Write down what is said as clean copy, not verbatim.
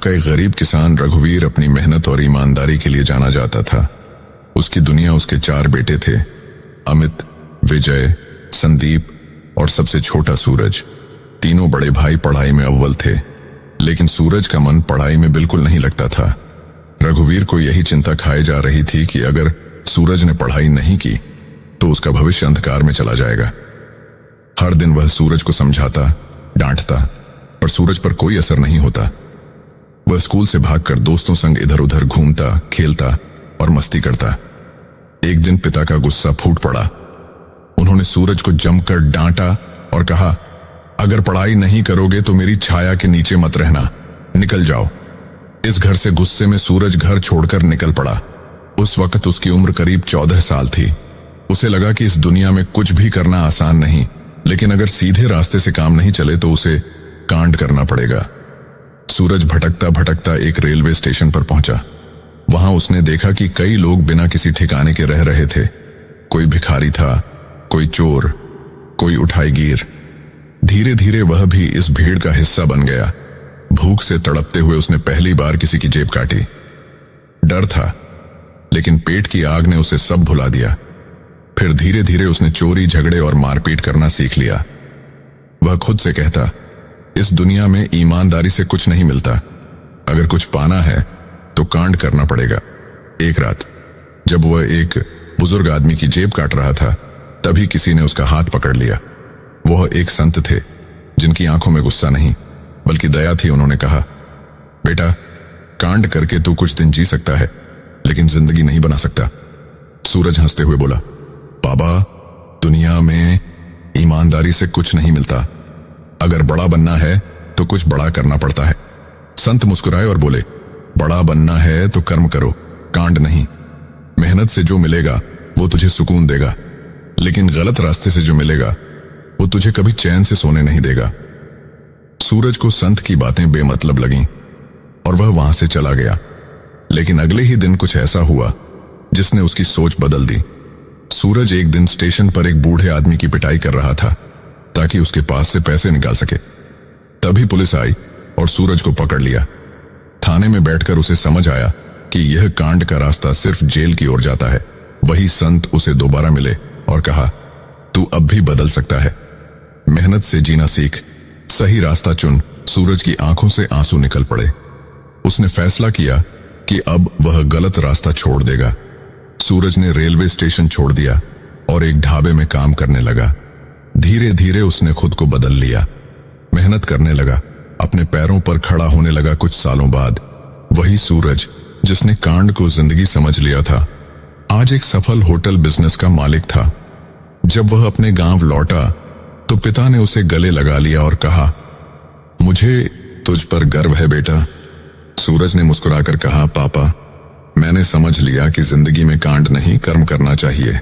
का एक गरीब किसान रघुवीर अपनी मेहनत और ईमानदारी के लिए जाना जाता था। उसकी दुनिया उसके 4 बेटे थे, अमित, विजय, संदीप और सबसे छोटा सूरज। तीनों बड़े भाई पढ़ाई में अव्वल थे, लेकिन सूरज का मन पढ़ाई में बिल्कुल नहीं लगता था। रघुवीर को यही चिंता खाए जा रही थी कि अगर सूरज ने पढ़ाई नहीं की तो उसका भविष्य अंधकार में चला जाएगा। हर दिन वह सूरज को समझाता, डांटता, पर सूरज पर कोई असर नहीं होता। वह स्कूल से भागकर दोस्तों संग इधर उधर घूमता, खेलता और मस्ती करता। एक दिन पिता का गुस्सा फूट पड़ा। उन्होंने सूरज को जमकर डांटा और कहा, अगर पढ़ाई नहीं करोगे तो मेरी छाया के नीचे मत रहना, निकल जाओ। इस घर से गुस्से में सूरज घर छोड़कर निकल पड़ा। उस वक्त उसकी उम्र करीब 14 साल थी। उसे लगा कि इस दुनिया में कुछ भी करना आसान नहीं, लेकिन अगर सीधे रास्ते से काम नहीं चले तो उसे कांड करना पड़ेगा। सूरज भटकता भटकता एक रेलवे स्टेशन पर पहुंचा। वहां उसने देखा कि कई लोग बिना किसी ठिकाने के रह रहे थे। कोई भिखारी था, कोई चोर, कोई उठाईगीर। धीरे धीरे वह भी इस भीड़ का हिस्सा बन गया। भूख से तड़पते हुए उसने पहली बार किसी की जेब काटी। डर था, लेकिन पेट की आग ने उसे सब भुला दिया। फिर धीरे धीरे उसने चोरी, झगड़े और मारपीट करना सीख लिया। वह खुद से कहता, इस दुनिया में ईमानदारी से कुछ नहीं मिलता। अगर कुछ पाना है तो कांड करना पड़ेगा। एक रात जब वह एक बुजुर्ग आदमी की जेब काट रहा था, तभी किसी ने उसका हाथ पकड़ लिया। वह एक संत थे, जिनकी आंखों में गुस्सा नहीं बल्कि दया थी। उन्होंने कहा, बेटा, कांड करके तू कुछ दिन जी सकता है, लेकिन जिंदगी नहीं बना सकता। सूरज हंसते हुए बोला, बाबा, दुनिया में ईमानदारी से कुछ नहीं मिलता। अगर बड़ा बनना है तो कुछ बड़ा करना पड़ता है। संत मुस्कुराए और बोले, बड़ा बनना है तो कर्म करो, कांड नहीं। मेहनत से जो मिलेगा वो तुझे सुकून देगा, लेकिन गलत रास्ते से जो मिलेगा वो तुझे कभी चैन से सोने नहीं देगा। सूरज को संत की बातें बेमतलब लगीं और वह वहां से चला गया। लेकिन अगले ही दिन कुछ ऐसा हुआ जिसने उसकी सोच बदल दी। सूरज एक दिन स्टेशन पर एक बूढ़े आदमी की पिटाई कर रहा था ताकि उसके पास से पैसे निकाल सके। तभी पुलिस आई और सूरज को पकड़ लिया। थाने में बैठकर उसे समझ आया कि यह कांड का रास्ता सिर्फ जेल की ओर जाता है। वही संत उसे दोबारा मिले और कहा, तू अब भी बदल सकता है। मेहनत से जीना सीख, सही रास्ता चुन। सूरज की आंखों से आंसू निकल पड़े। उसने फैसला किया कि अब वह गलत रास्ता छोड़ देगा। सूरज ने रेलवे स्टेशन छोड़ दिया और एक ढाबे में काम करने लगा। धीरे धीरे उसने खुद को बदल लिया, मेहनत करने लगा, अपने पैरों पर खड़ा होने लगा। कुछ सालों बाद वही सूरज जिसने कांड को जिंदगी समझ लिया था, आज एक सफल होटल बिजनेस का मालिक था। जब वह अपने गांव लौटा तो पिता ने उसे गले लगा लिया और कहा, मुझे तुझ पर गर्व है बेटा। सूरज ने मुस्कुराकर कहा, पापा, मैंने समझ लिया कि जिंदगी में कांड नहीं, कर्म करना चाहिए।